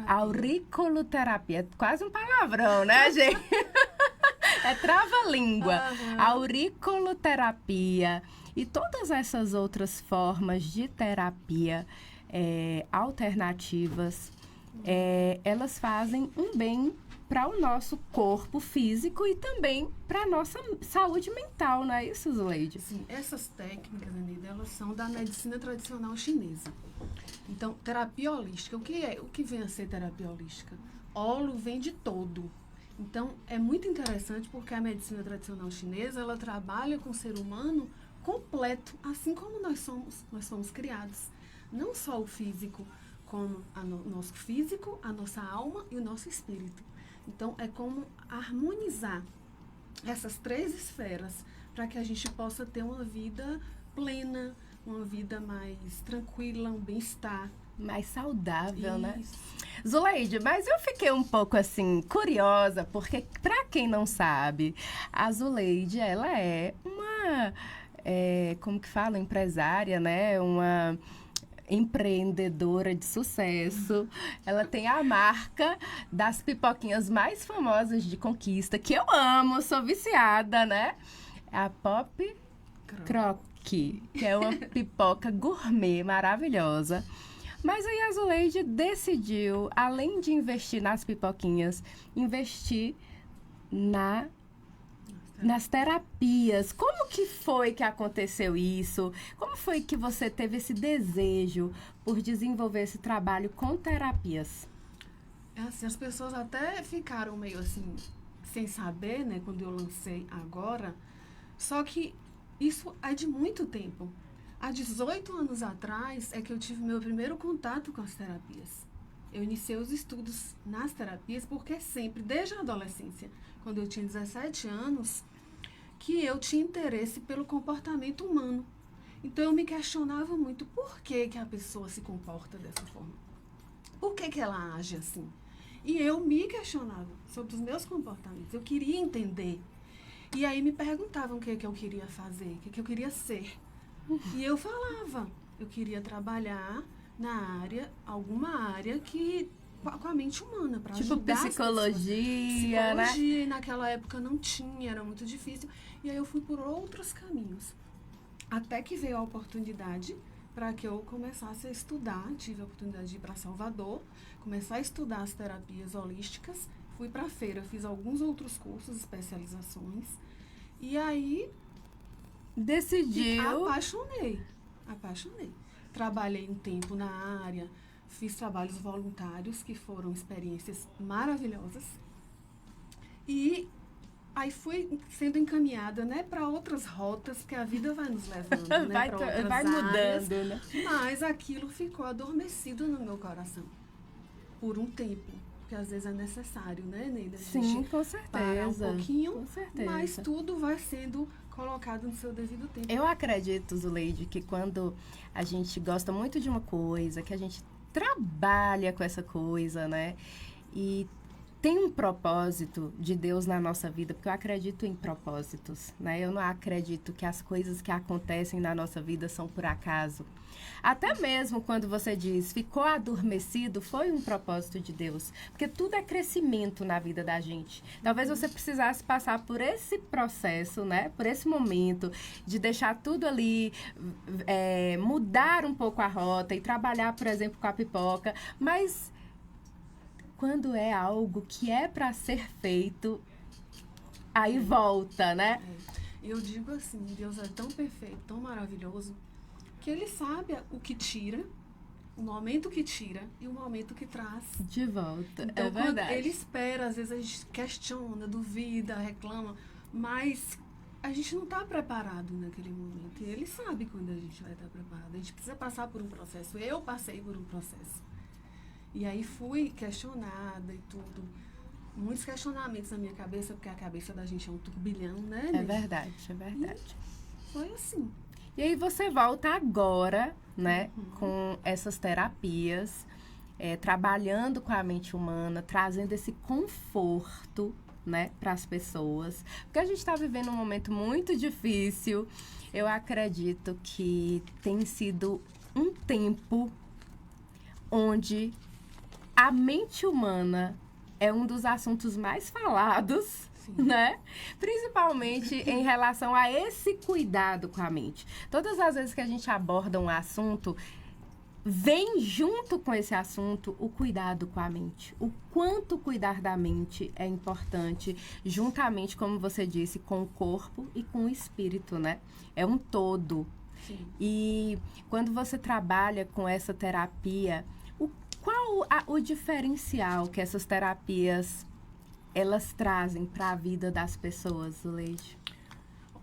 Auriculoterapia. É quase um palavrão, né, gente? É trava-língua. Auriculoterapia e todas essas outras formas de terapia alternativas, elas fazem um bem para o nosso corpo físico e também para a nossa saúde mental, não é isso, Zuleide? Sim, essas técnicas, Anida, elas são da medicina tradicional chinesa. Então, terapia holística, o que vem a ser terapia holística? Holo vem de todo. Então, é muito interessante porque a medicina tradicional chinesa, ela trabalha com o ser humano completo, assim como nós somos criados. Não só o físico, como o nosso físico, a nossa alma e o nosso espírito. Então, é como harmonizar essas três esferas para que a gente possa ter uma vida plena, uma vida mais tranquila, um bem-estar. Mais saudável, Isso. né? Zuleide, mas eu fiquei um pouco, assim, curiosa, porque, para quem não sabe, a Zuleide, ela é uma, como que fala? Empresária, né? Uma empreendedora de sucesso. Ela tem a marca das pipoquinhas mais famosas de Conquista, que eu amo, sou viciada, né? A Pop Croque, que é uma pipoca gourmet maravilhosa. Mas aí a Zuleide decidiu, além de investir nas pipoquinhas, investir nas terapias. Como que foi que aconteceu isso? Como foi que você teve esse desejo por desenvolver esse trabalho com terapias? Assim, as pessoas até ficaram meio assim, sem saber, né, quando eu lancei agora. Só que isso é de muito tempo. Há 18 anos atrás é que eu tive meu primeiro contato com as terapias. Eu iniciei os estudos nas terapias porque sempre, desde a adolescência, quando eu tinha 17 anos, que eu tinha interesse pelo comportamento humano. Então eu me questionava muito por que a pessoa se comporta dessa forma. Por que ela age assim? E eu me questionava sobre os meus comportamentos. Eu queria entender. E aí me perguntavam o que eu queria fazer, o que eu queria ser. E eu falava, eu queria trabalhar na área, alguma área com a mente humana, para tipo ajudar psicologia, né? Psicologia, naquela época não tinha, era muito difícil. E aí eu fui por outros caminhos. Até que veio a oportunidade para que eu começasse a estudar. Tive a oportunidade de ir para Salvador, começar a estudar as terapias holísticas. Fui para a feira, fiz alguns outros cursos, especializações. E aí decidiu. Apaixonei. Trabalhei um tempo na área, fiz trabalhos voluntários, que foram experiências maravilhosas. E aí fui sendo encaminhada, né, para outras rotas, porque a vida vai nos levando, né, para outras vai áreas, mudando, né? Mas aquilo ficou adormecido no meu coração por um tempo. Porque às vezes é necessário, né, Neida? Sim, com certeza. Parar um pouquinho, com certeza. Mas tudo vai sendo colocado no seu devido tempo. Eu acredito, Zuleide, que quando a gente gosta muito de uma coisa, que a gente trabalha com essa coisa, né? E tem um propósito de Deus na nossa vida, porque eu acredito em propósitos, né? Eu não acredito que as coisas que acontecem na nossa vida são por acaso. Até mesmo quando você diz, ficou adormecido, foi um propósito de Deus. Porque tudo é crescimento na vida da gente. Talvez você precisasse passar por esse processo, né? Por esse momento de deixar tudo ali, mudar um pouco a rota e trabalhar, por exemplo, com a pipoca. Mas quando é algo que é para ser feito, aí volta, né? Eu digo assim, Deus é tão perfeito, tão maravilhoso, que Ele sabe o que tira, o momento que tira e o momento que traz. De volta, então, é verdade. Ele espera, às vezes a gente questiona, duvida, reclama, mas a gente não está preparado naquele momento. E Ele sabe quando a gente vai estar preparado. A gente precisa passar por um processo. Eu passei por um processo. E aí fui questionada e tudo. Muitos questionamentos na minha cabeça, porque a cabeça da gente é um turbilhão, né? É verdade, é verdade. E foi assim. E aí você volta agora, né, com essas terapias, trabalhando com a mente humana, trazendo esse conforto, né, para as pessoas. Porque a gente está vivendo um momento muito difícil. Eu acredito que tem sido um tempo onde a mente humana é um dos assuntos mais falados, Sim. né? Principalmente em relação a esse cuidado com a mente. Todas as vezes que a gente aborda um assunto, vem junto com esse assunto o cuidado com a mente. O quanto cuidar da mente é importante, juntamente, como você disse, com o corpo e com o espírito, né? É um todo. Sim. E quando você trabalha com essa terapia, qual o diferencial que essas terapias elas trazem para a vida das pessoas, Zuleide?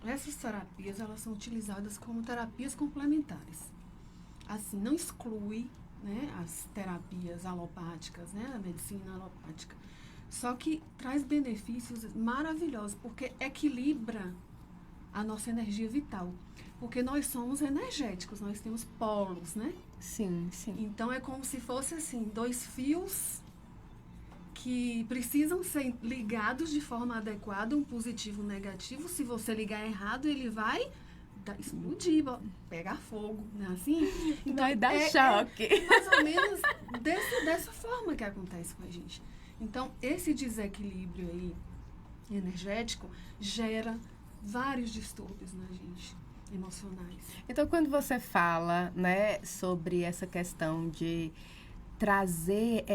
Essas terapias, elas são utilizadas como terapias complementares. Assim, não exclui, né, as terapias alopáticas, né, a medicina alopática. Só que traz benefícios maravilhosos, porque equilibra a nossa energia vital. Porque nós somos energéticos, nós temos polos, né? Sim, sim. Então, é como se fosse, assim, dois fios que precisam ser ligados de forma adequada, um positivo e um negativo. Se você ligar errado, ele vai explodir, pegar fogo, né? Assim? Então, vai dar choque. É mais ou menos dessa forma que acontece com a gente. Então, esse desequilíbrio aí energético gera vários distúrbios na gente, emocionais. Então, quando você fala, né, sobre essa questão de trazer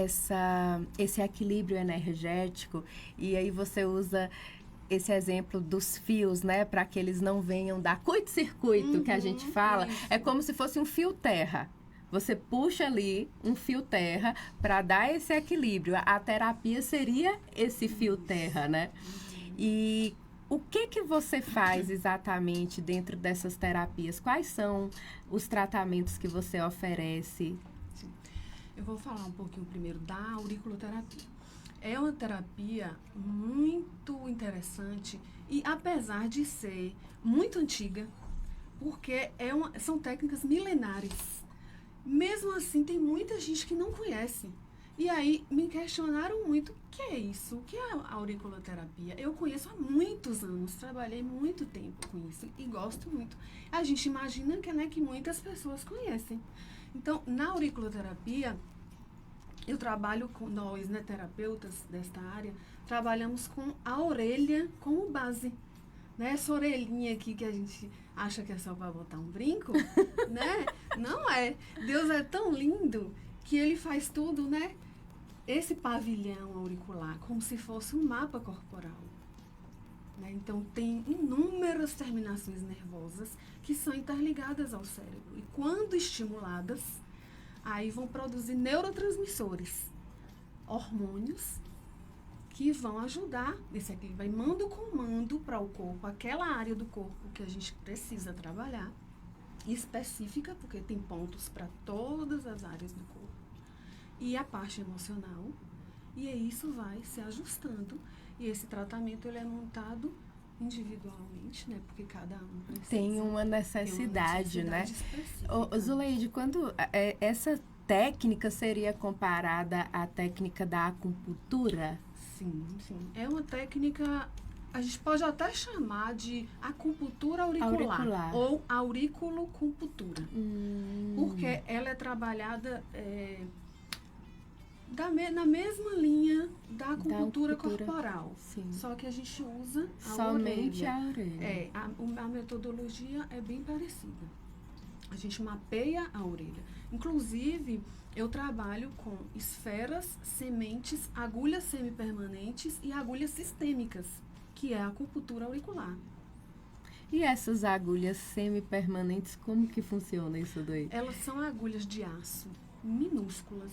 esse equilíbrio energético, e aí você usa esse exemplo dos fios, né, para que eles não venham dar curto-circuito, que a gente fala, isso. é como se fosse um fio terra. Você puxa ali um fio terra para dar esse equilíbrio. A terapia seria esse fio terra, né? E o que você faz exatamente dentro dessas terapias? Quais são os tratamentos que você oferece? Sim. Eu vou falar um pouquinho primeiro da auriculoterapia. É uma terapia muito interessante e apesar de ser muito antiga, porque são técnicas milenares. Mesmo assim, tem muita gente que não conhece. E aí, me questionaram muito, o que é isso? O que é a auriculoterapia? Eu conheço há muitos anos, trabalhei muito tempo com isso e gosto muito. A gente imagina que muitas pessoas conhecem. Então, na auriculoterapia, eu trabalho com nós, né, terapeutas desta área, trabalhamos com a orelha como base. Né? Essa orelhinha aqui que a gente acha que é só para botar um brinco, né? Não é. Deus é tão lindo que ele faz tudo, né? Esse pavilhão auricular, como se fosse um mapa corporal. Né? Então, tem inúmeras terminações nervosas que são interligadas ao cérebro. E quando estimuladas, aí vão produzir neurotransmissores, hormônios, que vão ajudar nesse equilíbrio. Vai manda o comando para o corpo, aquela área do corpo que a gente precisa trabalhar, específica, porque tem pontos para todas as áreas do corpo. E a parte emocional, e aí isso vai se ajustando. E esse tratamento ele é montado individualmente, né? Porque cada um precisa. Tem uma necessidade, né? Específica. Zuleide, quando essa técnica seria comparada à técnica da acupuntura? Sim, sim. É uma técnica, a gente pode até chamar de acupuntura auricular. Ou auriculoacupuntura. Porque ela é trabalhada na mesma linha da acupuntura corporal. Sim. Só que a gente usa somente a orelha. A metodologia é bem parecida. A gente mapeia a orelha. Inclusive, eu trabalho com esferas, sementes, agulhas semipermanentes e agulhas sistêmicas, que é a acupuntura auricular. E essas agulhas semipermanentes, como que funciona isso daí? Elas são agulhas de aço, minúsculas.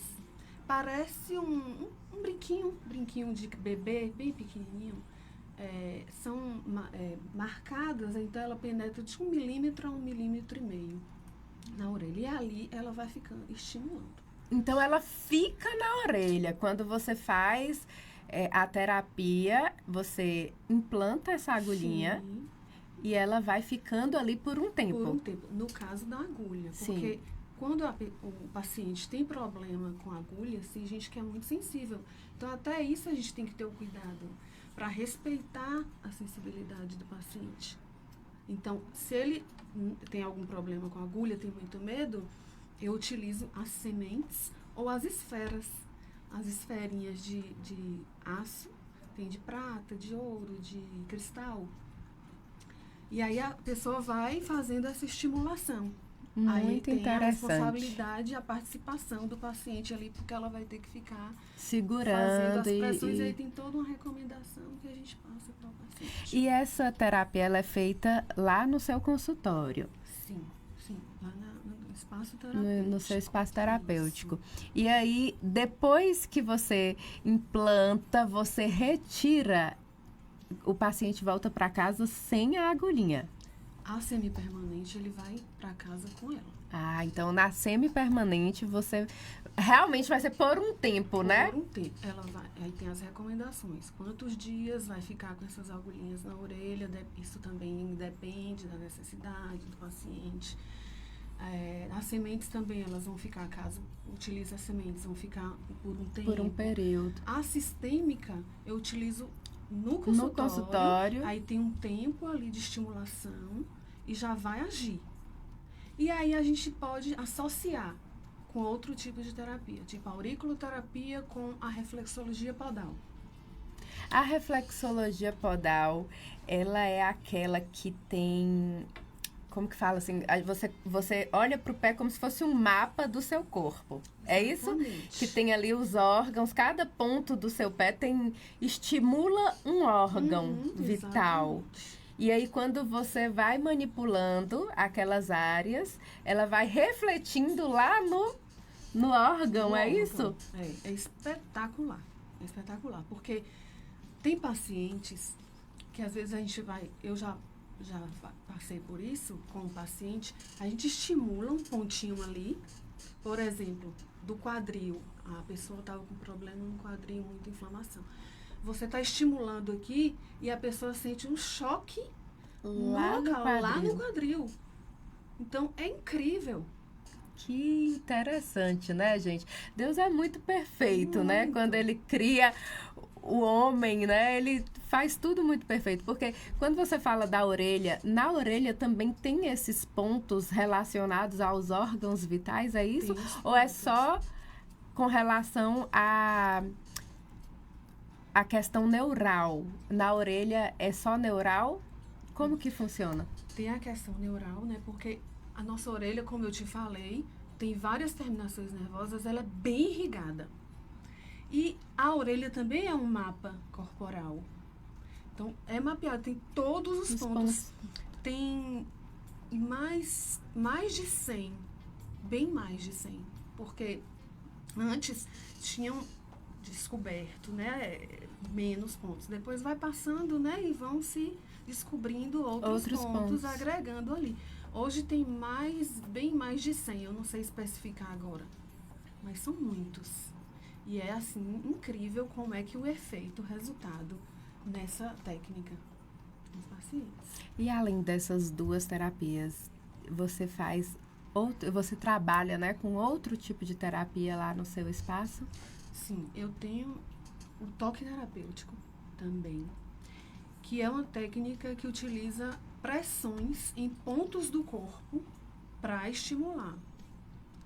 Parece um brinquinho de bebê, bem pequenininho. São marcadas, então ela penetra de 1 milímetro a 1,5 milímetro na orelha. E ali ela vai ficando estimulando. Então, ela fica na orelha. Quando você faz a terapia, você implanta essa agulhinha. Sim. E ela vai ficando ali por um tempo. Por um tempo. No caso da agulha. Porque sim, quando o paciente tem problema com a agulha, assim, gente que é muito sensível. Então, até isso a gente tem que ter o cuidado para respeitar a sensibilidade do paciente. Então, se ele tem algum problema com a agulha, tem muito medo, eu utilizo as sementes ou as esferas, as esferinhas de aço, tem de prata, de ouro, de cristal. E aí a pessoa vai fazendo essa estimulação. Aí Muito tem a interessante. responsabilidade e a participação do paciente ali, porque ela vai ter que ficar fazendo Segurando as pressões. E aí e... tem toda uma recomendação que a gente passa para o paciente. E essa terapia, ela é feita lá no seu consultório? Sim, lá no espaço terapêutico. No seu espaço terapêutico. Isso. E aí, depois que você implanta, você retira, o paciente volta para casa sem a agulhinha. A semipermanente, ele vai para casa com ela. Ah, então na semipermanente você realmente vai ser por um tempo, né? Por um tempo. Ela vai, aí tem as recomendações. Quantos dias vai ficar com essas agulhinhas na orelha? Isso também depende da necessidade do paciente. As sementes também, elas vão ficar, caso utilize as sementes, vão ficar por um tempo. Por um período. A sistêmica, eu utilizo no No consultório. Aí tem um tempo ali de estimulação e já vai agir. E aí a gente pode associar com outro tipo de terapia, tipo a auriculoterapia com a reflexologia podal. A reflexologia podal, ela é aquela que tem... Como que fala assim? Você olha para o pé como se fosse um mapa do seu corpo. É isso? Exatamente. Que tem ali os órgãos, cada ponto do seu pé estimula um órgão vital. Exatamente. E aí, quando você vai manipulando aquelas áreas, ela vai refletindo lá no órgão, é isso? É espetacular. É espetacular. Porque tem pacientes que às vezes a gente vai... Eu já passei por isso com o paciente. A gente estimula um pontinho ali. Por exemplo, do quadril. A pessoa estava com problema no quadril, muita inflamação. Você está estimulando aqui e a pessoa sente um choque lá no quadril. Então, é incrível. Que interessante, né, gente? Deus é muito perfeito, né? Quando Ele cria o homem, né? Ele faz tudo muito perfeito. Porque quando você fala da orelha, na orelha também tem esses pontos relacionados aos órgãos vitais, é isso? Ou é só com relação a questão neural? Na orelha é só neural? Como que funciona? Tem a questão neural, né? Porque a nossa orelha, como eu te falei, tem várias terminações nervosas, ela é bem irrigada. E a orelha também é um mapa corporal. Então, é mapeado, tem todos os pontos. Tem mais de 100, bem mais de 100. Porque antes tinham descoberto, né, menos pontos. Depois vai passando, né, e vão se descobrindo outros pontos, agregando ali. Hoje tem bem mais de 100, eu não sei especificar agora, mas são muitos. E é, assim, incrível como é que o efeito, o resultado nessa técnica dos pacientes. E além dessas duas terapias, você trabalha, né, com outro tipo de terapia lá no seu espaço? Sim, eu tenho o toque terapêutico também, que é uma técnica que utiliza pressões em pontos do corpo para estimular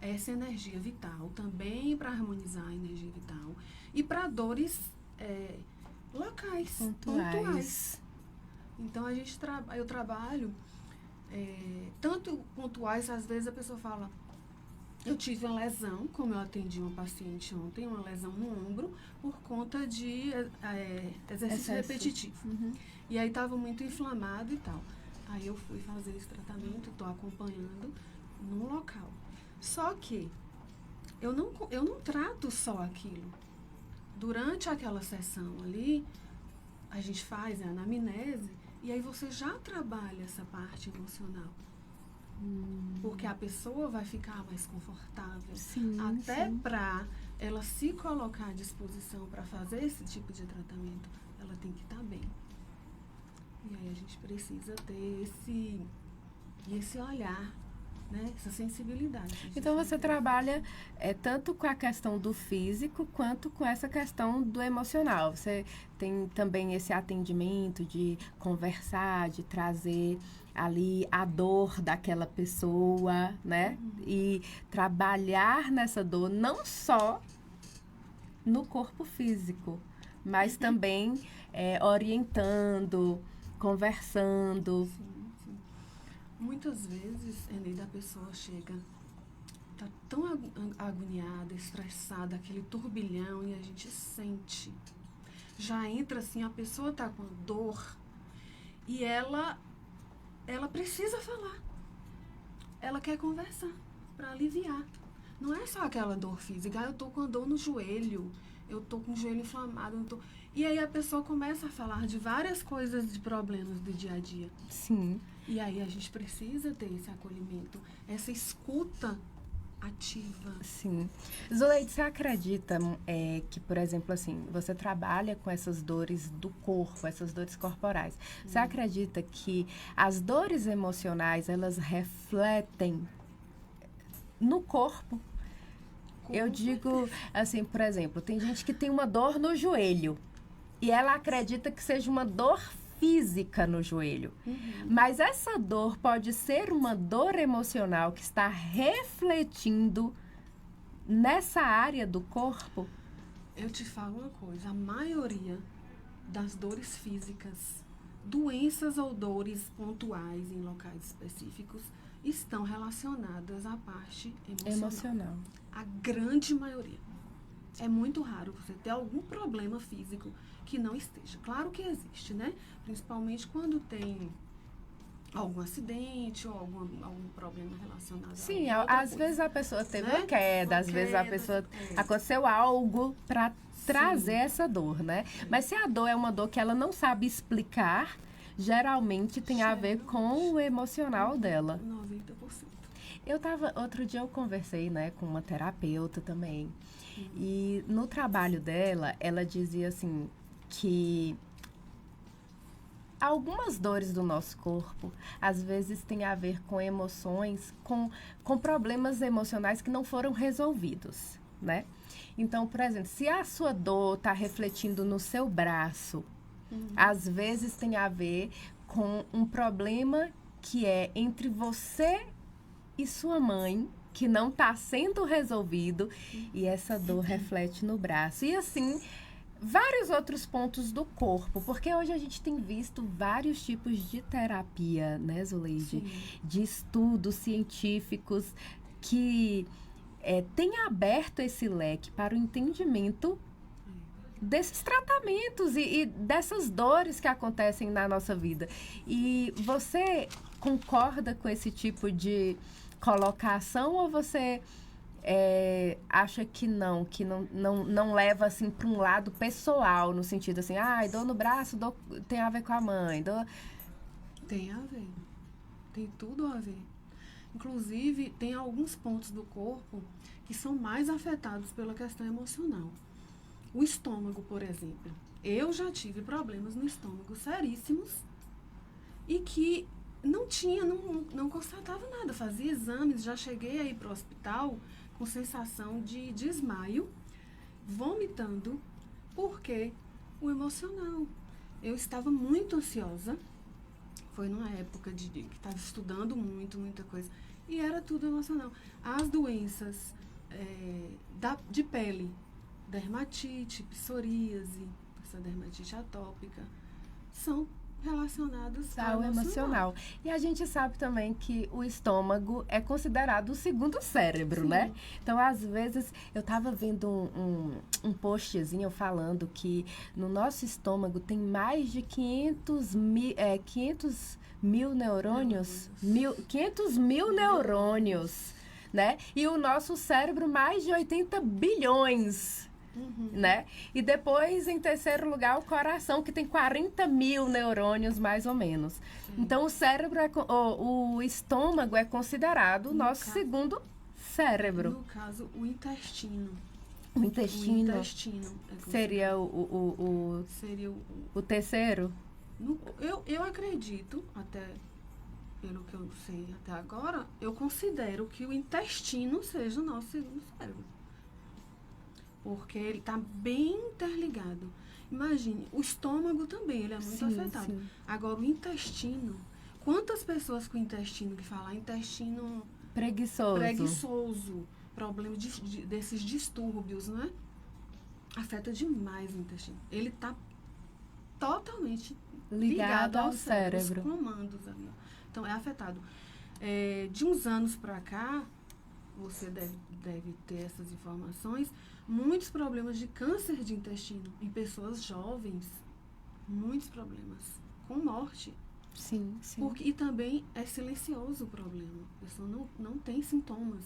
essa energia vital, também para harmonizar a energia vital e para dores locais, pontuais. Então, eu trabalho tanto pontuais, às vezes a pessoa fala, eu tive uma lesão, como eu atendi uma paciente ontem, uma lesão no ombro, por conta de exercício repetitivo. E aí estava muito inflamado e tal. Aí eu fui fazer esse tratamento, estou acompanhando no local. Só que eu não trato só aquilo. Durante aquela sessão ali, a gente faz a anamnese e aí você já trabalha essa parte emocional. Porque a pessoa vai ficar mais confortável. Até para ela se colocar à disposição para fazer esse tipo de tratamento, ela tem que estar bem. E aí a gente precisa ter esse olhar, né? Essa sensibilidade. Então você trabalha tanto com a questão do físico quanto com essa questão do emocional. Você tem também esse atendimento de conversar, de trazer ali a dor daquela pessoa, né? E trabalhar nessa dor, não só no corpo físico, mas também orientando, conversando. Sim, sim. Muitas vezes, Eneida, a pessoa chega, tá tão agoniada, estressada, aquele turbilhão, e a gente sente. Já entra assim, a pessoa tá com dor e ela precisa falar. Ela quer conversar para aliviar. Não é só aquela dor física. Eu tô com dor no joelho, eu tô com o joelho inflamado. E aí a pessoa começa a falar de várias coisas, de problemas do dia a dia. Sim. E aí a gente precisa ter esse acolhimento, essa escuta ativa. Sim. Zuleide, você acredita que, por exemplo, assim, você trabalha com essas dores do corpo, essas dores corporais. Você acredita que as dores emocionais, elas refletem no corpo? Eu digo, assim, por exemplo, tem gente que tem uma dor no joelho e ela acredita que seja uma dor física no joelho. Mas essa dor pode ser uma dor emocional que está refletindo nessa área do corpo. Eu te falo uma coisa, a maioria das dores físicas, doenças ou dores pontuais em locais específicos, estão relacionadas à parte emocional. A grande maioria. É muito raro você ter algum problema físico que não esteja. Claro que existe, né? Principalmente quando tem algum acidente ou algum problema relacionado Sim, a outra às coisa, vezes a pessoa teve né? uma queda, às vezes a pessoa aconteceu algo para trazer essa dor, né? Mas se a dor é uma dor que ela não sabe explicar, geralmente tem a ver com o emocional dela. 90%. Outro dia eu conversei, né, com uma terapeuta também. E no trabalho dela, ela dizia assim que algumas dores do nosso corpo, às vezes, têm a ver com emoções, com problemas emocionais que não foram resolvidos, né? Então, por exemplo, se a sua dor está refletindo no seu braço, às vezes tem a ver com um problema que é entre você e sua mãe, que não está sendo resolvido, e essa dor reflete no braço. E assim, vários outros pontos do corpo, porque hoje a gente tem visto vários tipos de terapia, né, Zuleide? Sim. De estudos científicos que têm aberto esse leque para o entendimento desses tratamentos e dessas dores que acontecem na nossa vida. E você concorda com esse tipo de colocação ou você acha que não leva assim para um lado pessoal, no sentido assim, dor no braço tem a ver com a mãe? Tem a ver. Tem tudo a ver. Inclusive, tem alguns pontos do corpo que são mais afetados pela questão emocional. O estômago, por exemplo. Eu já tive problemas no estômago seríssimos e que não constatava nada. Fazia exames, já cheguei a ir para o hospital com sensação de desmaio, vomitando, porque o emocional. Eu estava muito ansiosa. Foi numa época que estava estudando muita coisa. E era tudo emocional. As doenças de pele, dermatite, psoríase, essa dermatite atópica, são relacionadas ao emocional. E a gente sabe também que o estômago é considerado o segundo cérebro, né? Então, às vezes, eu estava vendo um postzinho falando que no nosso estômago tem mais de 500 mil neurônios, 500 mil neurônios, né? E o nosso cérebro, mais de 80 bilhões. Né? E depois, em terceiro lugar, o coração, que tem 40 mil neurônios, mais ou menos. Então, o cérebro, o estômago é considerado o nosso segundo cérebro. No caso, o intestino. O intestino seria seria o terceiro? Eu acredito, até pelo que eu sei até agora, eu considero que o intestino seja o nosso segundo cérebro. Porque ele está bem interligado. Imagine, o estômago também, ele é muito afetado. Sim. Agora, o intestino, quantas pessoas com intestino, que falam intestino preguiçoso, problema desses distúrbios, né? afeta demais o intestino. Ele está totalmente Ligado ao os cérebro. comandos ali. Então, é afetado. De uns anos para cá, você deve ter essas informações, muitos problemas de câncer de intestino em pessoas jovens. Muitos problemas. Com morte. Sim, sim. E também é silencioso o problema. A pessoa não tem sintomas.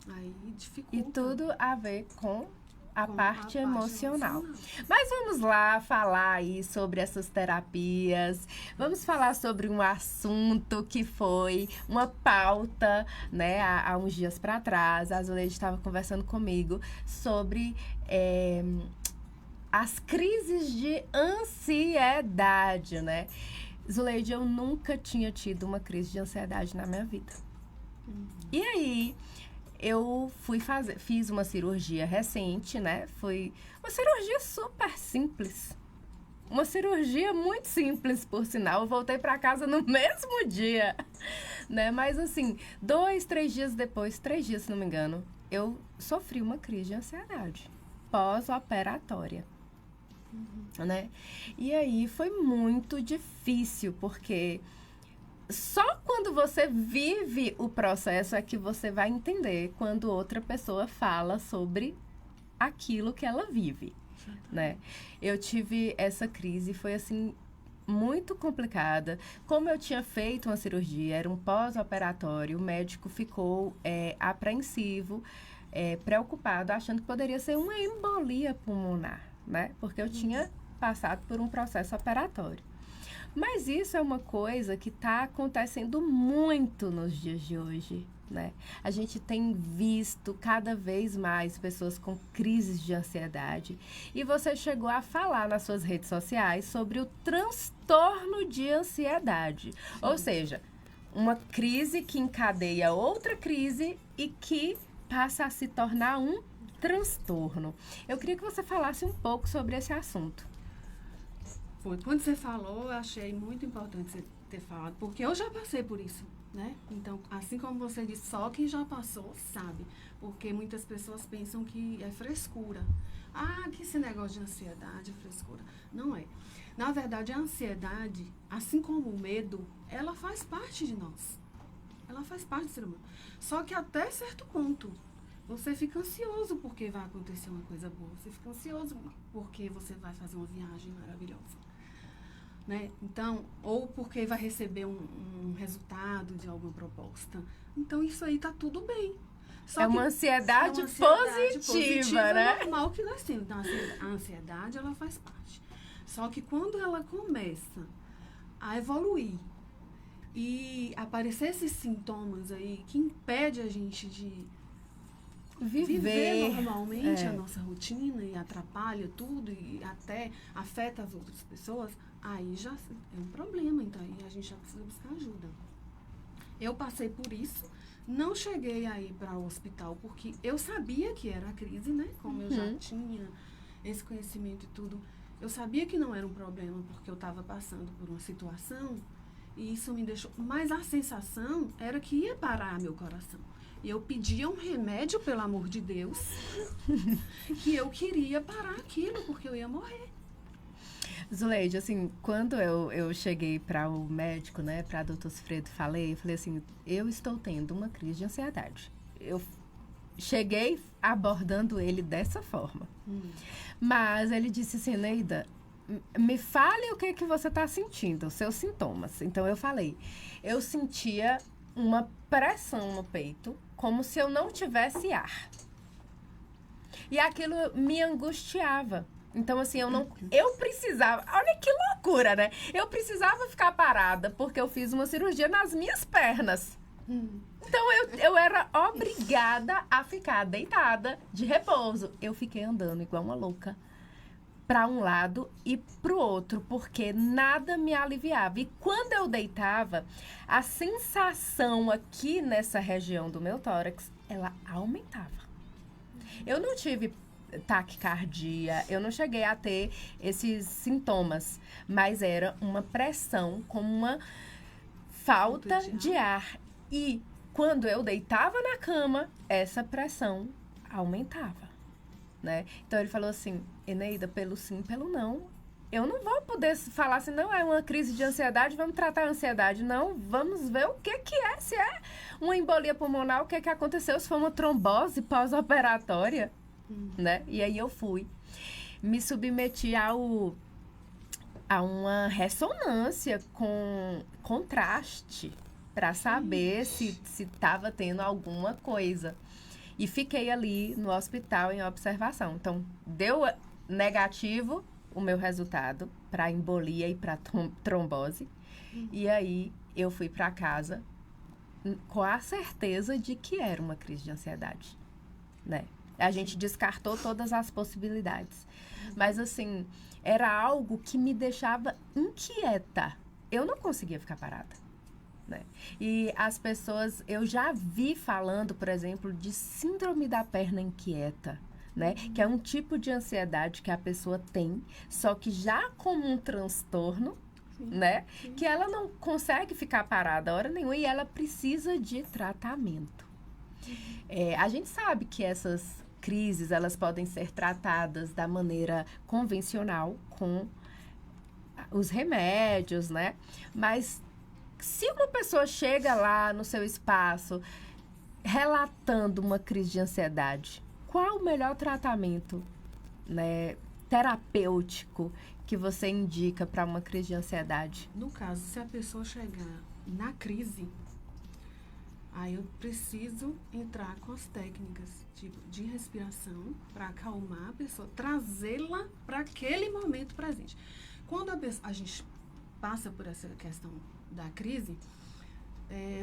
Aí dificulta. E tudo a ver com a parte emocional. emocional. Mas vamos lá falar aí sobre essas terapias. Vamos falar sobre um assunto que foi uma pauta, né, há uns dias para trás. A Zuleide estava conversando comigo sobre as crises de ansiedade, né? Zuleide, eu nunca tinha tido uma crise de ansiedade na minha vida. E aí, eu fiz uma cirurgia recente, né? Foi uma cirurgia super simples. Uma cirurgia muito simples, por sinal. Eu voltei para casa no mesmo dia, né? Mas assim, 2, 3 dias depois, 3 dias, se não me engano, eu sofri uma crise de ansiedade pós-operatória. Né? E aí foi muito difícil, porque só quando você vive o processo é que você vai entender quando outra pessoa fala sobre aquilo que ela vive, né? Eu tive essa crise, foi assim, muito complicada. Como eu tinha feito uma cirurgia, era um pós-operatório, o médico ficou apreensivo, preocupado, achando que poderia ser uma embolia pulmonar, né? Porque eu tinha passado por um processo operatório. Mas isso é uma coisa que está acontecendo muito nos dias de hoje, né? A gente tem visto cada vez mais pessoas com crises de ansiedade. E você chegou a falar nas suas redes sociais sobre o transtorno de ansiedade. Sim. Ou seja, uma crise que encadeia outra crise e que passa a se tornar um transtorno. Eu queria que você falasse um pouco sobre esse assunto. Quando você falou, eu achei muito importante você ter falado, porque eu já passei por isso, né? Então, assim como você disse, só quem já passou sabe. Porque muitas pessoas pensam que é frescura. Que esse negócio de ansiedade é frescura. Não é. Na verdade, a ansiedade, assim como o medo, ela faz parte de nós. Ela faz parte do ser humano. Só que até certo ponto. Você fica ansioso porque vai acontecer uma coisa boa. Você fica ansioso porque você vai fazer uma viagem maravilhosa. Né? Então, ou porque vai receber um resultado de alguma proposta. Então, isso aí tá tudo bem. Só uma ansiedade positiva, né? É normal que nós temos. Então, a ansiedade, ela faz parte. Só que quando ela começa a evoluir e aparecer esses sintomas aí que impede a gente de viver normalmente a nossa rotina e atrapalha tudo e até afeta as outras pessoas, aí já é um problema. Então, aí a gente já precisa buscar ajuda. Eu passei por isso, não cheguei a ir para o hospital porque eu sabia que era a crise, né? Como eu já tinha esse conhecimento e tudo, eu sabia que não era um problema porque eu estava passando por uma situação e isso me deixou... Mas a sensação era que ia parar meu coração. E eu pedia um remédio, pelo amor de Deus, que eu queria parar aquilo, porque eu ia morrer. Zuleide, assim, quando eu cheguei para o médico, né, para o Dr. Cifredo, eu falei assim, eu estou tendo uma crise de ansiedade. Eu cheguei abordando ele dessa forma. Mas ele disse assim, Neida, me fale o que você está sentindo, os seus sintomas. Então, eu falei, eu sentia uma pressão no peito, como se eu não tivesse ar. E aquilo me angustiava. Então, assim, eu precisava... Olha que loucura, né? Eu precisava ficar parada, porque eu fiz uma cirurgia nas minhas pernas. Então, eu era obrigada a ficar deitada, de repouso. Eu fiquei andando igual uma louca, para um lado e para o outro, porque nada me aliviava. E quando eu deitava, a sensação aqui nessa região do meu tórax, ela aumentava. Eu não tive taquicardia, eu não cheguei a ter esses sintomas, mas era uma pressão, como uma falta de ar. E quando eu deitava na cama, essa pressão aumentava. né? Então ele falou assim, Eneida, pelo sim, pelo não, eu não vou poder falar assim, não, é uma crise de ansiedade, vamos tratar a ansiedade. Não, vamos ver o que que é, se é uma embolia pulmonar, o que que aconteceu, se foi uma trombose pós-operatória, né? E aí eu fui, me submeti a uma ressonância com contraste para saber se estava tendo alguma coisa. E fiquei ali no hospital em observação. Então, deu negativo o meu resultado para embolia e para trombose. E aí, eu fui para casa com a certeza de que era uma crise de ansiedade, né? A gente descartou todas as possibilidades. Mas, assim, era algo que me deixava inquieta. Eu não conseguia ficar parada, né? E as pessoas, eu já vi falando, por exemplo, de síndrome da perna inquieta, né? Que é um tipo de ansiedade que a pessoa tem, só que já como um transtorno, né? Que ela não consegue ficar parada a hora nenhuma e ela precisa de tratamento. A gente sabe que essas crises, elas podem ser tratadas da maneira convencional, com os remédios, né? Mas se uma pessoa chega lá no seu espaço relatando uma crise de ansiedade, qual o melhor tratamento, né, terapêutico que você indica para uma crise de ansiedade? No caso, se a pessoa chegar na crise, aí eu preciso entrar com as técnicas de respiração para acalmar a pessoa, trazê-la para aquele momento presente. Quando a gente passa por essa questão da crise,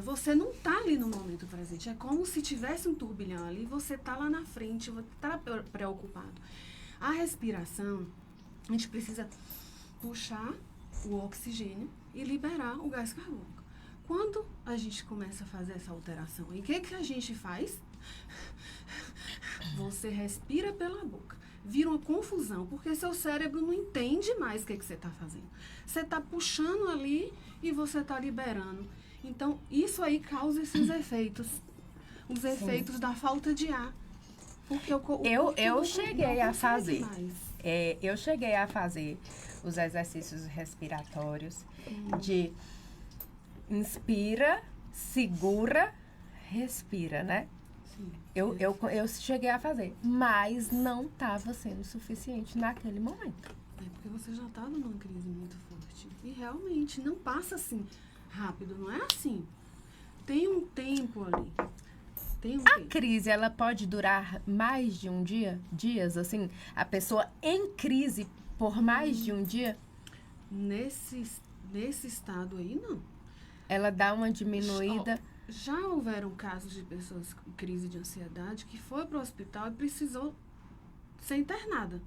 você não está ali no momento presente. É como se tivesse um turbilhão ali, você está lá na frente, você está preocupado. A respiração, a gente precisa puxar o oxigênio e liberar o gás carbônico. Quando a gente começa a fazer essa alteração, e o que a gente faz? Você respira pela boca. Vira uma confusão, porque seu cérebro não entende mais o que você está fazendo. Você está puxando ali e você está liberando. Então, isso aí causa esses efeitos. Os efeitos da falta de ar. Porque eu cheguei a fazer. Eu cheguei a fazer os exercícios respiratórios de inspira, segura, respira, né? Sim. Eu cheguei a fazer, mas não estava sendo suficiente naquele momento. Porque você já estava numa crise muito forte. E realmente não passa assim rápido, não é assim. Tem um tempo ali. A crise, ela pode durar mais de um dia? Dias, assim? A pessoa em crise por mais de um dia? Nesse estado aí, não. Ela dá uma diminuída. Já houveram casos de pessoas com crise de ansiedade que foi para o hospital e precisou ser internada.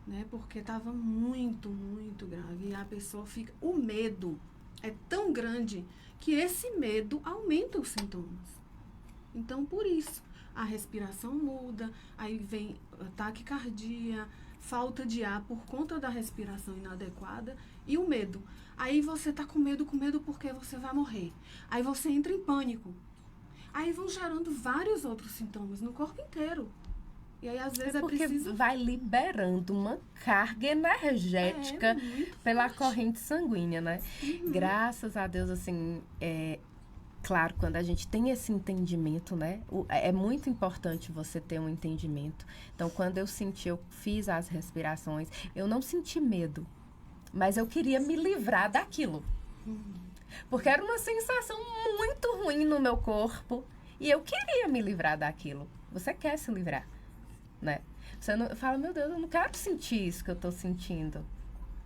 Né? Porque estava muito, muito grave. E a pessoa fica... O medo é tão grande que esse medo aumenta os sintomas. Então, por isso, a respiração muda, aí vem taquicardia, falta de ar por conta da respiração inadequada e o medo. Aí você tá com medo porque você vai morrer. Aí você entra em pânico. Aí vão gerando vários outros sintomas no corpo inteiro. E aí, às vezes, porque preciso... vai liberando uma carga energética pela corrente sanguínea, né? Graças a Deus, assim, claro, quando a gente tem esse entendimento, né? É muito importante você ter um entendimento. Então, quando eu fiz as respirações, eu não senti medo, mas eu queria me livrar daquilo. Porque era uma sensação muito ruim no meu corpo e eu queria me livrar daquilo. Você quer se livrar, né? Você não fala, meu Deus, eu não quero sentir isso que eu tô sentindo.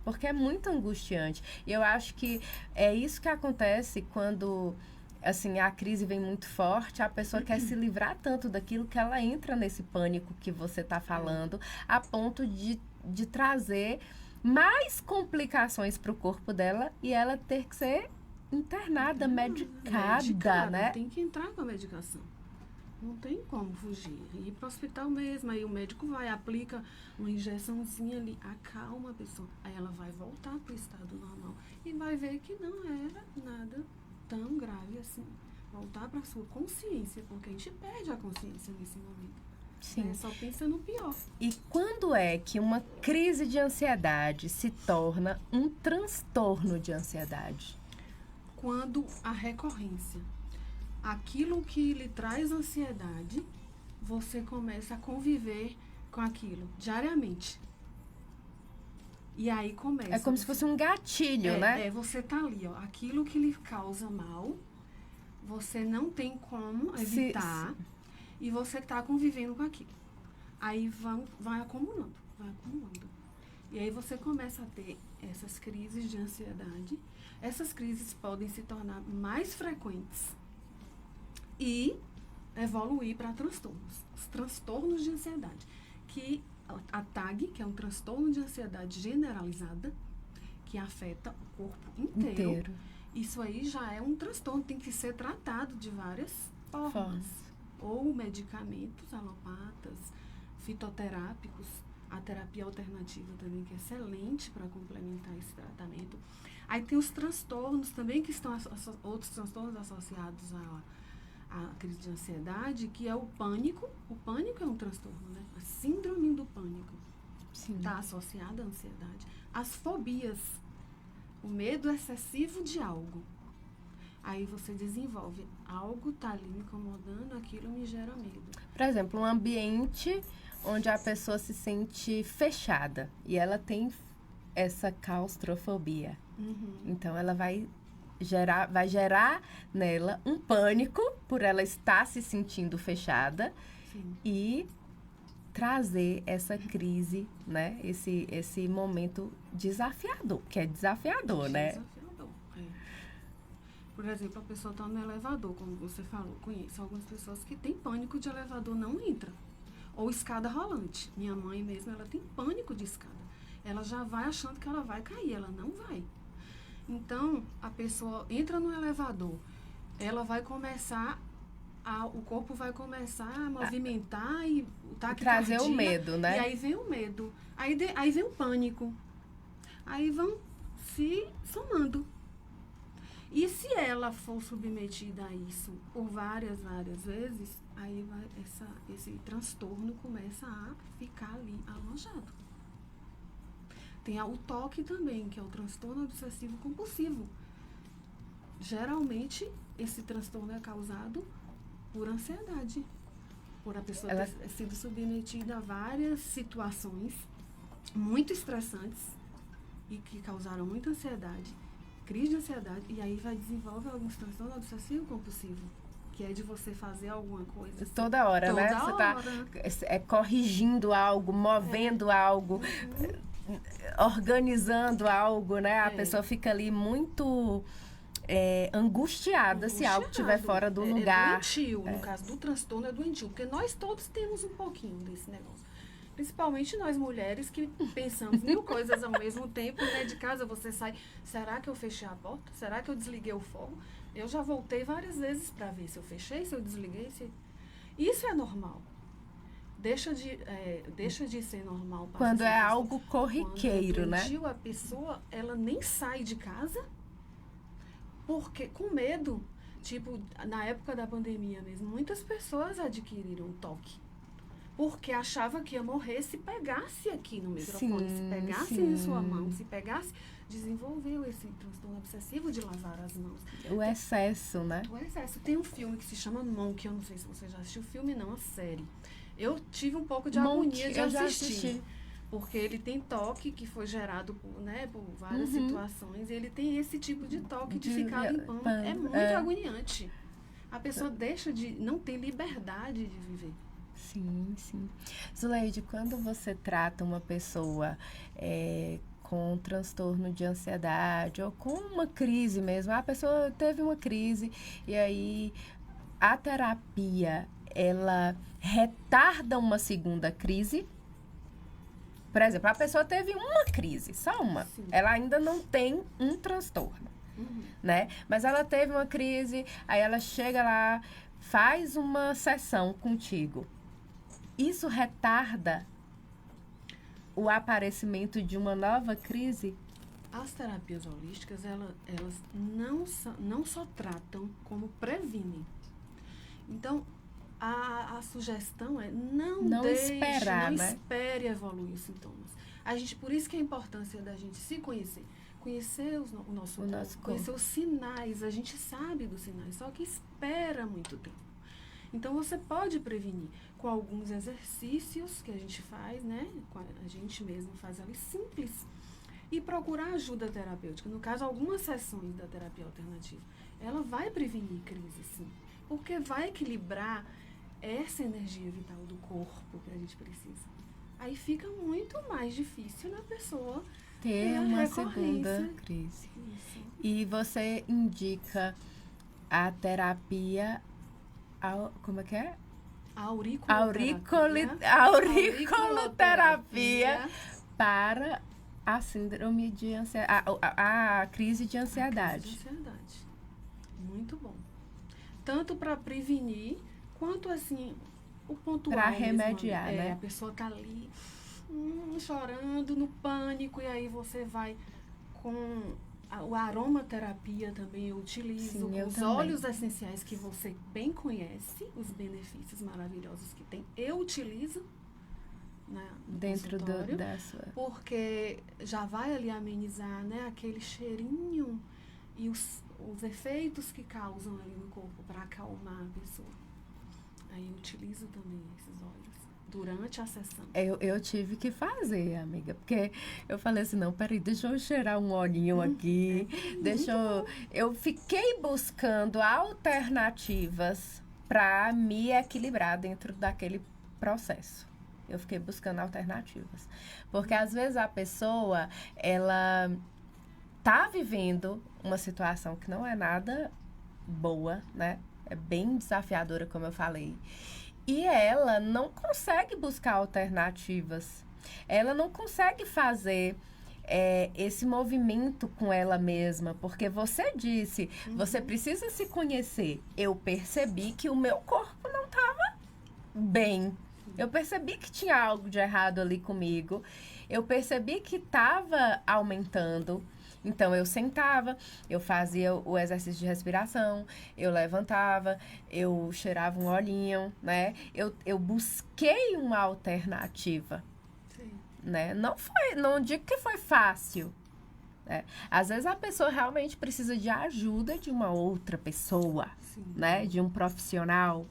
Porque é muito angustiante. E eu acho que é isso que acontece quando... assim, a crise vem muito forte, a pessoa quer se livrar tanto daquilo que ela entra nesse pânico que você está falando, a ponto de trazer mais complicações para o corpo dela e ela ter que ser internada, medicada, né? Tem que entrar com a medicação. Não tem como fugir. Ir para o hospital mesmo, aí o médico vai, aplica uma injeçãozinha ali, acalma a pessoa. Aí ela vai voltar para o estado normal e vai ver que não era nada tão grave assim. Voltar para a sua consciência, porque a gente perde a consciência nesse momento. Sim. Só pensa no pior. E quando é que uma crise de ansiedade se torna um transtorno de ansiedade? Quando a recorrência, aquilo que lhe traz ansiedade, você começa a conviver com aquilo diariamente. E aí começa. É como se fosse um gatilho, né? Você tá ali, ó. Aquilo que lhe causa mal, você não tem como evitar. E você tá convivendo com aquilo. Aí vai acumulando, vai acumulando. E aí você começa a ter essas crises de ansiedade. Essas crises podem se tornar mais frequentes e evoluir para transtornos. Os transtornos de ansiedade. Que a TAG, que é um transtorno de ansiedade generalizada, que afeta o corpo inteiro. Isso aí já é um transtorno, tem que ser tratado de várias formas. Ou medicamentos alopatas, fitoterápicos, a terapia alternativa também, que é excelente para complementar esse tratamento. Aí tem os transtornos também, que estão outros transtornos associados à crise de ansiedade, que é o pânico. O pânico é um transtorno, né? A síndrome do pânico está associada à ansiedade. As fobias, o medo excessivo de algo. Aí você desenvolve, algo está ali me incomodando, aquilo me gera medo. Por exemplo, um ambiente onde a pessoa se sente fechada e ela tem essa claustrofobia. Então, ela vai gerar nela um pânico por ela estar se sentindo fechada. Sim. E trazer essa crise, né? Esse momento desafiador, que é desafiador, né? Desafiador, Por exemplo, a pessoa está no elevador, como você falou. Conheço algumas pessoas que têm pânico de elevador, não entra. Ou escada rolante. Minha mãe mesmo, ela tem pânico de escada. Ela já vai achando que ela vai cair, ela não vai. Então, a pessoa entra no elevador, ela vai começar, o corpo vai começar a movimentar e trazer o medo, né? E aí vem o medo, aí vem o pânico. Aí vão se somando. E se ela for submetida a isso por várias vezes, aí esse transtorno começa a ficar ali alojado. Tem o TOC também, que é o transtorno obsessivo compulsivo. Geralmente, esse transtorno é causado por ansiedade. Por a pessoa ter sido submetida a várias situações muito estressantes e que causaram muita ansiedade, crise de ansiedade, e aí desenvolver alguns transtornos obsessivo compulsivo, que é de você fazer alguma coisa. Assim, toda hora, né? Você está corrigindo algo, movendo algo, organizando algo, né? A pessoa fica ali muito angustiada se algo estiver fora do lugar. É doentio, no caso do transtorno é doentio, porque nós todos temos um pouquinho desse negócio. Principalmente nós mulheres que pensamos mil coisas ao mesmo tempo, né? De casa você sai, será que eu fechei a porta? Será que eu desliguei o fogo? Eu já voltei várias vezes para ver se eu fechei, se eu desliguei. Isso é normal. Deixa de ser normal. Quando é algo corriqueiro, né? Quando a pessoa, ela nem sai de casa porque com medo. Tipo, na época da pandemia mesmo, muitas pessoas adquiriram TOC. Porque achava que ia morrer se pegasse aqui no microfone, se pegasse em sua mão, se pegasse, desenvolveu esse transtorno obsessivo de lavar as mãos. O excesso, né? O excesso. Tem um filme que se chama Monk, eu não sei se você já assistiu o filme, não, a série. Eu tive um pouco de agonia de assistir. Porque ele tem TOC que foi gerado por várias situações. Ele tem esse tipo de TOC de ficar limpando. É muito agoniante. A pessoa não tem liberdade de viver. Sim, sim. Zuleide, quando você trata uma pessoa com transtorno de ansiedade ou com uma crise mesmo, a pessoa teve uma crise e aí a terapia, ela retarda uma segunda crise? Por exemplo, a pessoa teve uma crise, só uma. Sim. Ela ainda não tem um transtorno, né? Mas ela teve uma crise, aí ela chega lá, faz uma sessão contigo. Isso retarda o aparecimento de uma nova crise? As terapias holísticas, elas não só tratam, como previnem. Então, a sugestão é Não esperar, não né? espere evoluir os sintomas. Por isso que a importância da gente se conhecer. Conhecer o nosso corpo, conhecer os sinais. A gente sabe dos sinais, só que espera muito tempo. Então, você pode prevenir com alguns exercícios que a gente faz, né? A gente mesmo faz ali simples. E procurar ajuda terapêutica. No caso, algumas sessões da terapia alternativa. Ela vai prevenir crise, sim. Porque vai equilibrar essa energia vital do corpo que a gente precisa. Aí fica muito mais difícil na pessoa ter uma segunda crise. Isso. E você indica a terapia, como é que é? Auriculoterapia para a síndrome de ansiedade, a crise de ansiedade. A crise de ansiedade. Muito bom. Tanto para prevenir, quanto assim, o pontual. Para remediar, mesmo, né? A pessoa tá ali chorando, no pânico, e aí você vai com o aromaterapia também eu utilizo. Sim, eu os também. óleos essenciais que você bem conhece, os benefícios maravilhosos que tem, eu utilizo no dentro da sua... Porque já vai ali amenizar, né, aquele cheirinho e os efeitos que causam ali no corpo para acalmar a pessoa. Aí eu utilizo também esses óleos durante a sessão. Eu tive que fazer, amiga, porque eu falei assim, não, peraí, deixa eu cheirar um olhinho aqui, eu fiquei buscando alternativas para me equilibrar dentro daquele processo. Eu fiquei buscando alternativas. Porque, às vezes, a pessoa, ela tá vivendo uma situação que não é nada boa, né? É bem desafiadora, como eu falei. E ela não consegue buscar alternativas. Ela não consegue fazer esse movimento com ela mesma. Porque você disse, você precisa se conhecer. Eu percebi que o meu corpo não estava bem. Eu percebi que tinha algo de errado ali comigo. Eu percebi que estava aumentando. Então, eu sentava, eu fazia o exercício de respiração, eu levantava, eu cheirava um olhinho, né? Eu busquei uma alternativa. Sim. Né? Não digo que foi fácil. Né? Às vezes, a pessoa realmente precisa de ajuda de uma outra pessoa, né? De um profissional.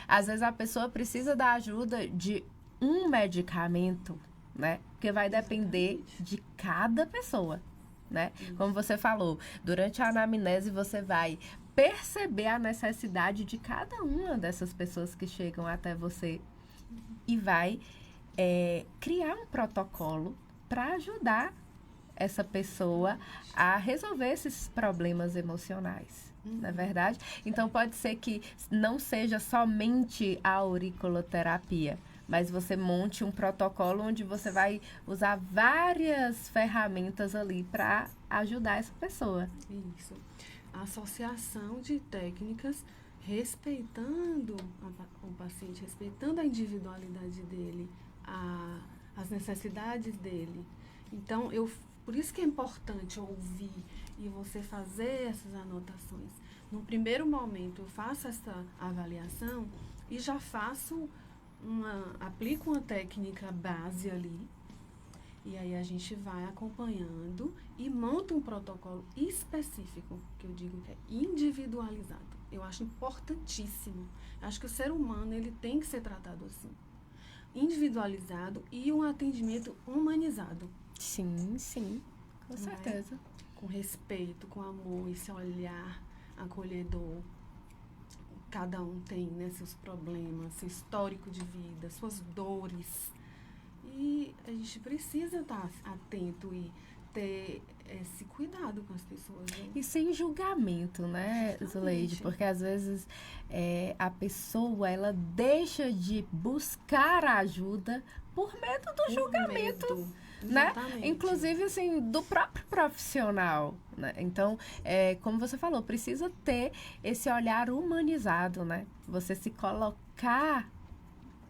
Às vezes a pessoa precisa da ajuda de um medicamento, né? Porque vai depender de cada pessoa, né? Como você falou, durante a anamnese você vai perceber a necessidade de cada uma dessas pessoas que chegam até você e vai criar um protocolo para ajudar essa pessoa a resolver esses problemas emocionais. Não é verdade? Então, pode ser que não seja somente a auriculoterapia, mas você monte um protocolo onde você vai usar várias ferramentas ali para ajudar essa pessoa. Isso. A associação de técnicas respeitando o paciente, respeitando a individualidade dele, as necessidades dele. Então, por isso que é importante ouvir e você fazer essas anotações. No primeiro momento, eu faço essa avaliação e já aplico uma técnica base ali. E aí a gente vai acompanhando e monta um protocolo específico, que eu digo que é individualizado. Eu acho importantíssimo. Acho que o ser humano ele tem que ser tratado assim. Individualizado e um atendimento humanizado. Sim, sim. Com certeza. Com respeito, com amor, esse olhar acolhedor. Cada um tem, né, seus problemas, seu histórico de vida, suas dores. E a gente precisa estar atento e ter esse cuidado com as pessoas. Né? E sem julgamento, né, Zuleide? Porque às vezes a pessoa ela deixa de buscar ajuda por medo do julgamento. Né? Inclusive, assim, do próprio profissional. Né? Então, como você falou, precisa ter esse olhar humanizado, né? Você se colocar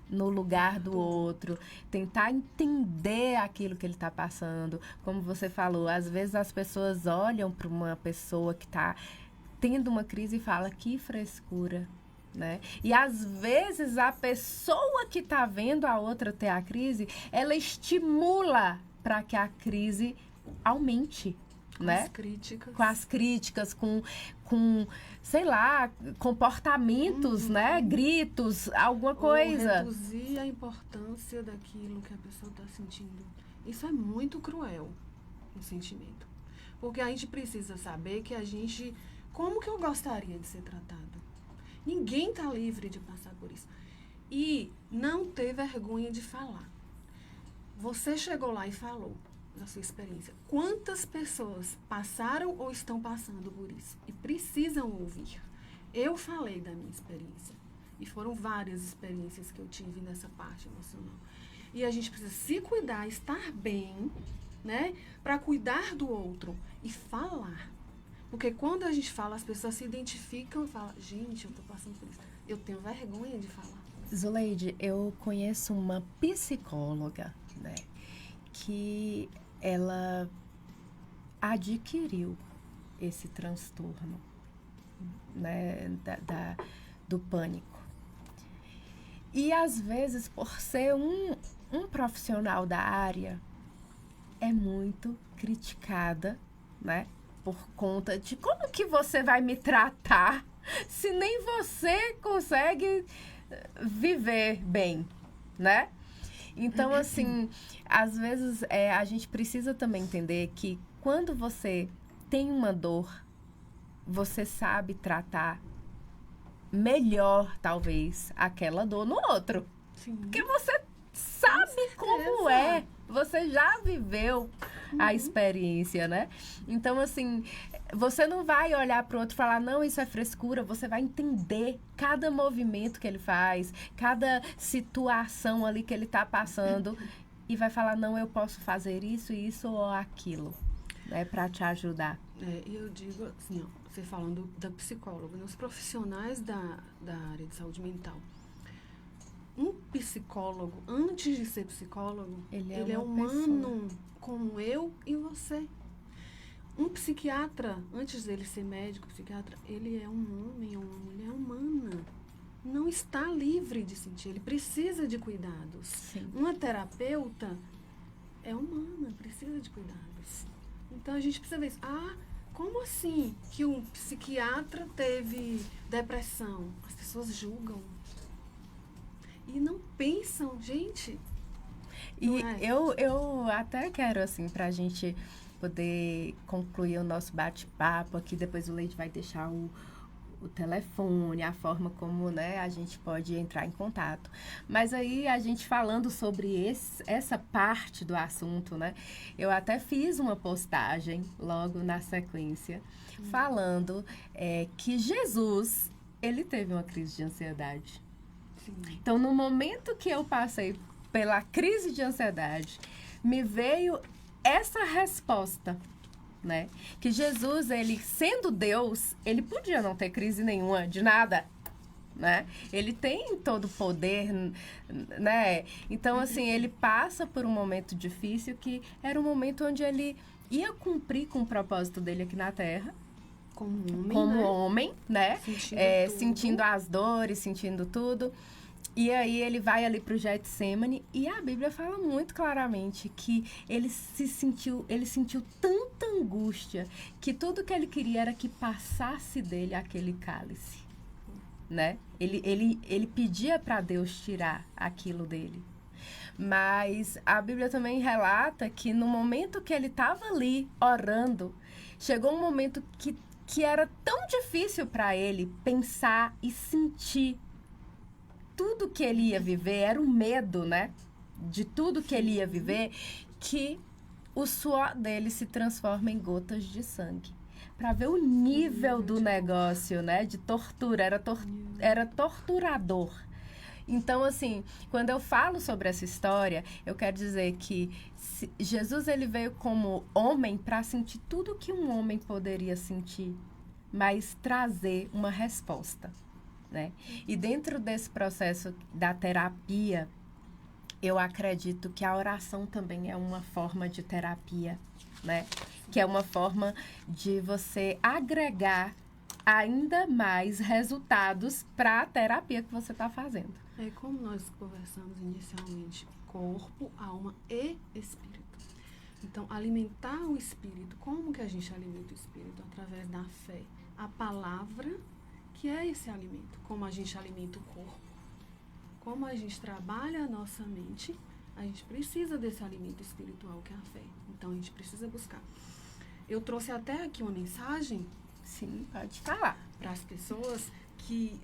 no lugar do outro, tentar entender aquilo que ele está passando. Como você falou, às vezes as pessoas olham para uma pessoa que está tendo uma crise e falam, que frescura. né? E às vezes a pessoa que está vendo a outra ter a crise, ela estimula para que a crise aumente, né? As críticas. Com as críticas, com sei lá, comportamentos, né? Gritos, alguma coisa. Ou reduzir a importância daquilo que a pessoa está sentindo. Isso é muito cruel, o sentimento. Porque a gente precisa saber que a gente... Como que eu gostaria de ser tratado? Ninguém está livre de passar por isso. E não ter vergonha de falar. Você chegou lá e falou da sua experiência. Quantas pessoas passaram ou estão passando por isso e precisam ouvir? Eu falei da minha experiência. E foram várias experiências que eu tive nessa parte emocional. E a gente precisa se cuidar, estar bem, né? Para cuidar do outro e falar. Porque quando a gente fala, as pessoas se identificam e falam, gente, eu estou passando por isso. Eu tenho vergonha de falar. Zuleide, eu conheço uma psicóloga, né? Que ela adquiriu esse transtorno, né? Do pânico. E às vezes, por ser um profissional da área, é muito criticada, né? Por conta de como que você vai me tratar se nem você consegue viver bem, né? Então, assim, às vezes a gente precisa também entender que quando você tem uma dor, você sabe tratar melhor, talvez, aquela dor no outro. Sim. Porque você sabe como é. Você já viveu a experiência, né? Então, assim, você não vai olhar para o outro e falar, não, isso é frescura. Você vai entender cada movimento que ele faz, cada situação ali que ele está passando e vai falar, não, eu posso fazer isso ou aquilo, né? Para te ajudar. E eu digo assim, ó, você falando da psicóloga, né, os profissionais da área de saúde mental. Um psicólogo, antes de ser psicólogo, ele é humano, como eu e você. Um psiquiatra, antes dele ser médico, psiquiatra, ele é um homem ou uma mulher humana. Não está livre de sentir, ele precisa de cuidados. Sim. Uma terapeuta é humana, precisa de cuidados. Então a gente precisa ver isso. Como assim que um psiquiatra teve depressão? As pessoas julgam. E não pensam, gente. E eu até quero, assim, pra gente poder concluir o nosso bate-papo aqui, depois o Leite vai deixar o telefone, a forma como, né, a gente pode entrar em contato. Mas aí, a gente falando sobre essa parte do assunto, né, eu até fiz uma postagem logo na sequência, falando que Jesus, ele teve uma crise de ansiedade. Então, no momento que eu passei pela crise de ansiedade, me veio essa resposta, né? Que Jesus, ele sendo Deus, ele podia não ter crise nenhuma de nada, né? Ele tem todo o poder, né? Então, assim, ele passa por um momento difícil que era um momento onde ele ia cumprir com o propósito dele aqui na Terra. Como homem, né? Sentindo as dores, sentindo tudo. E aí ele vai ali pro Getsemane e a Bíblia fala muito claramente que ele sentiu tanta angústia que tudo que ele queria era que passasse dele aquele cálice, né? Ele pedia para Deus tirar aquilo dele. Mas a Bíblia também relata que no momento que ele estava ali orando, chegou um momento que era tão difícil para ele pensar e sentir tudo que ele ia viver, era um medo, né? De tudo que ele ia viver, que o suor dele se transforma em gotas de sangue. Para ver o nível do negócio, né? De tortura, era torturador. Então, assim, quando eu falo sobre essa história, eu quero dizer que Jesus, ele veio como homem para sentir tudo que um homem poderia sentir, mas trazer uma resposta. Né? E dentro desse processo da terapia, eu acredito que a oração também é uma forma de terapia, né? Que é uma forma de você agregar ainda mais resultados para a terapia que você está fazendo. É como nós conversamos inicialmente, corpo, alma e espírito. Então, alimentar o espírito, como que a gente alimenta o espírito? Através da fé. A palavra, que é esse alimento. Como a gente alimenta o corpo. Como a gente trabalha a nossa mente, a gente precisa desse alimento espiritual, que é a fé. Então, a gente precisa buscar. Eu trouxe até aqui uma mensagem. Sim, pode falar. Para as pessoas que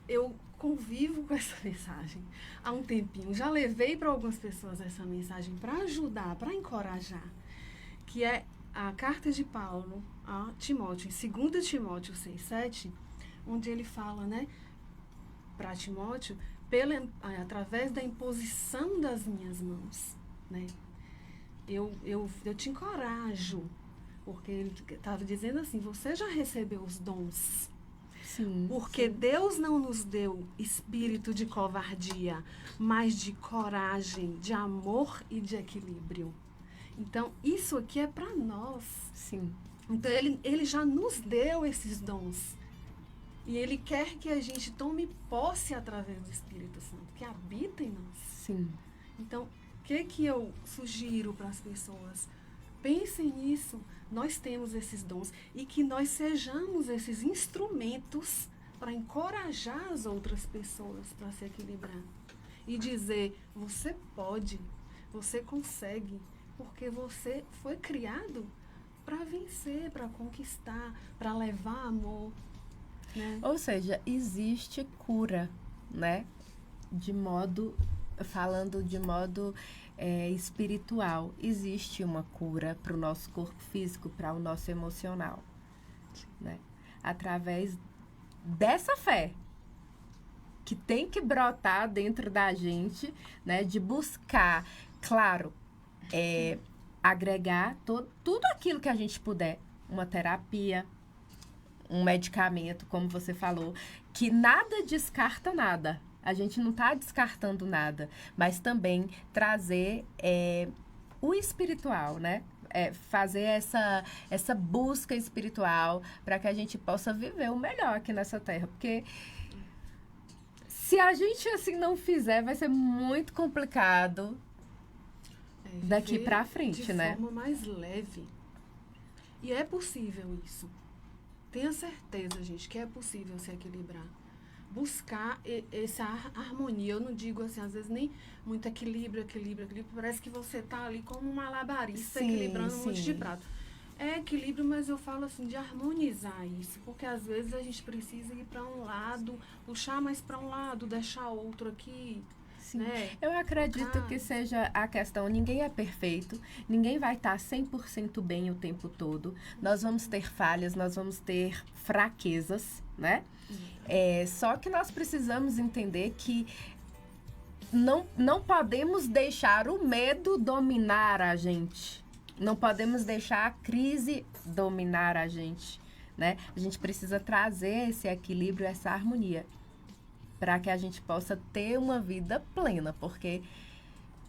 eu convivo com essa mensagem há um tempinho. Já levei para algumas pessoas essa mensagem para ajudar, para encorajar, que é a carta de Paulo a Timóteo, em 2 Timóteo 6,7, onde ele fala, né, para Timóteo, através da imposição das minhas mãos, né, eu te encorajo, porque ele estava dizendo assim, você já recebeu os dons. Sim, porque Deus não nos deu espírito de covardia, mas de coragem, de amor e de equilíbrio. Então, isso aqui é para nós. Sim. Então, ele já nos deu esses dons. E ele quer que a gente tome posse através do Espírito Santo, que habita em nós. Sim. Então, o que eu sugiro para as pessoas? Pensem nisso. Nós temos esses dons e que nós sejamos esses instrumentos para encorajar as outras pessoas para se equilibrar. E dizer, você pode, você consegue, porque você foi criado para vencer, para conquistar, para levar amor. Né? Ou seja, existe cura, né? Falando de modo espiritual, existe uma cura para o nosso corpo físico, para o nosso emocional, né? Através dessa fé que tem que brotar dentro da gente, né? De buscar, claro, agregar tudo aquilo que a gente puder, uma terapia, um medicamento, como você falou, que nada descarta nada. A gente não está descartando nada, mas também trazer o espiritual, né? Fazer essa busca espiritual para que a gente possa viver o melhor aqui nessa terra. Porque se a gente assim não fizer, vai ser muito complicado daqui para frente, né? De forma mais leve. E é possível isso. Tenha certeza, gente, que é possível se equilibrar. Buscar essa harmonia. Eu não digo assim, às vezes nem muito equilíbrio. Parece que você está ali como um malabarista, sim, equilibrando um monte de sim. prato. É equilíbrio, mas eu falo assim, de harmonizar isso. Porque às vezes a gente precisa ir para um lado, puxar mais para um lado, deixar outro aqui. Sim. Né? Eu acredito que seja a questão, ninguém é perfeito, ninguém vai estar 100% bem o tempo todo. Nós vamos ter falhas, nós vamos ter fraquezas, né? Só que nós precisamos entender que não podemos deixar o medo dominar a gente. Não podemos deixar a crise dominar a gente, né? A gente precisa trazer esse equilíbrio, essa harmonia, para que a gente possa ter uma vida plena, porque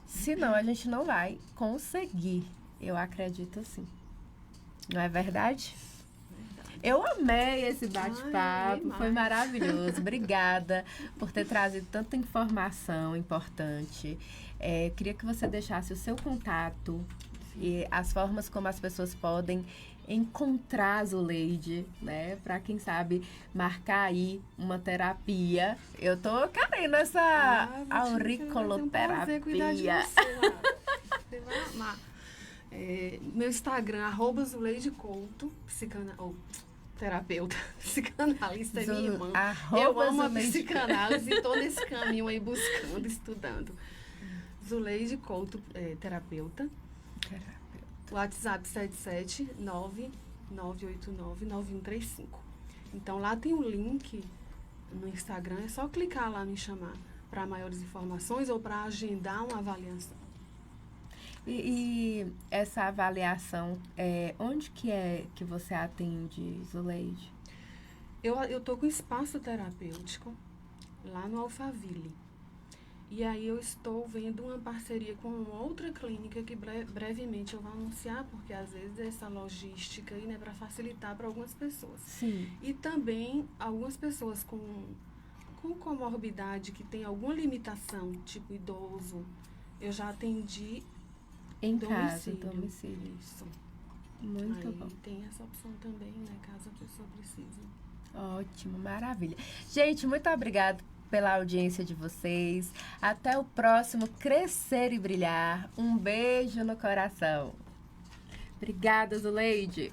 senão a gente não vai conseguir. Eu acredito assim. Não é verdade? Eu amei esse bate-papo, foi maravilhoso. Obrigada por ter trazido tanta informação importante. Queria que você deixasse o seu contato e as formas como as pessoas podem encontrar a Zuleide, né? Para quem sabe marcar aí uma terapia. Eu tô querendo essa auriculoterapia. Você vai amar. Meu Instagram, @ZuleideCouto, terapeuta, psicanalista é minha irmã. Eu amo a psicanálise e tô nesse caminho aí buscando, estudando. Zuleide Couto, terapeuta. WhatsApp 779-989-9135. Então lá tem um link no Instagram, é só clicar lá me chamar para maiores informações ou para agendar uma avaliação. E essa avaliação, onde que é que você atende, Zuleide? Eu tô com espaço terapêutico lá no Alphaville. E aí eu estou vendo uma parceria com outra clínica que brevemente eu vou anunciar, porque às vezes essa logística aí, né, para facilitar para algumas pessoas. Sim. E também algumas pessoas com comorbidade, que tem alguma limitação, tipo idoso, eu já atendi Em casa, domicílio. Isso. Muito Aí bom. tem essa opção também, né, caso a pessoa precise. Ótimo, maravilha. Gente, muito obrigada pela audiência de vocês. Até o próximo Crescer e Brilhar. Um beijo no coração. Obrigada, Zuleide.